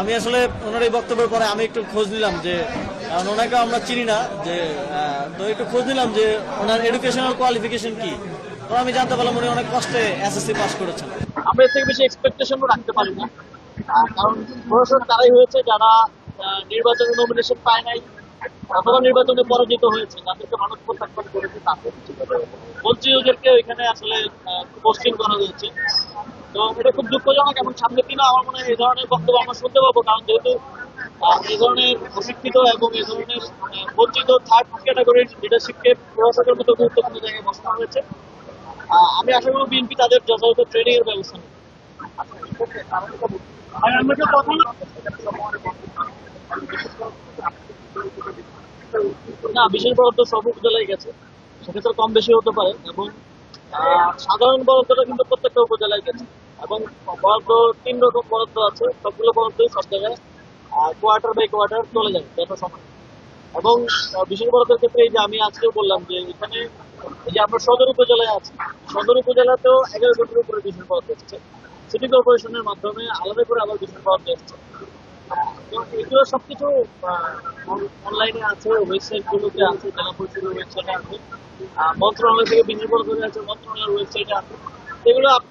আমি আসলে ওনার এই বক্তব্যের পরে আমি একটু খোঁজ নিলাম যে কারণ ওনাকে আমরা চিনি না যে তো একটু খোঁজ নিলাম যে ওনার এডুকেশনাল কোয়ালিফিকেশন কি। তো আমি জানতে পারলাম উনি অনেক কষ্টে এসএসসি পাস করেছেন। আমরা এর থেকে বেশি এক্সপেকটেশনও রাখতে পারি না। কারণ প্রশাসন তারাই হয়েছে যারা নির্বাচনে নমিনেশন পায় নাই অথবা নির্বাচনে পরাজিত হয়েছে, যাদেরকে মানুষ প্রত্যাখ্যান করেছে তাদের বঞ্চিতদেরকে এখানে আসলে পোস্টিং করা হয়েছে। তো এটা খুব দুঃখজনক এবং সামনের দিনে আমার মনে হয় এই ধরনের বক্তব্য আমরা শুনতে পাবো, কারণ যেহেতু এই ধরনের অশিক্ষিত এবং এই ধরনের বঞ্চিত থার্ড ক্যাটাগরির লিডারশিপকে প্রশাসনের মতো গুরুত্বপূর্ণ জায়গায় বসানো হয়েছে। আমি আশা করব বিএনপি তাদের যথাযথ ট্রেনিং এর ব্যবস্থা নেবে। না, বিশেষ বরাদ্দ সব উপজেলায় গেছে, সেক্ষেত্রে কম বেশি হতে পারে এবং সাধারণ বরাদ্দটা কিন্তু প্রত্যেকটা উপজেলায় গেছে এবং বরাদ্দ 3 রকম বরাদ্দ আছে, সবগুলো বরাদ্দই সব জায়গায় কোয়ার্টার বাই কোয়ার্টার চলে যায় যত সময়। এবং বিশেষ বরাদ্দের ক্ষেত্রে এই যে আমি আজকেও বললাম যে এখানে এই যে আমরা সদর উপজেলায় আছি, সদর উপজেলাতেও 11 কোটির উপরে বিশেষ বরাদ্দ এসেছে, সিটি কর্পোরেশনের মাধ্যমে আলাদা করে আবার বিশেষ বরাদ্দ এসেছে। তো এগুলো সবকিছু অনলাইনে আছে, ওয়েবসাইট গুলোতে আছে, জেলা পরিষদের ওয়েবসাইটে আছে, মন্ত্রণালয় থেকে বিনিয়োগ করে আছে, মন্ত্রণালয়ের ওয়েবসাইটে আছে। এগুলো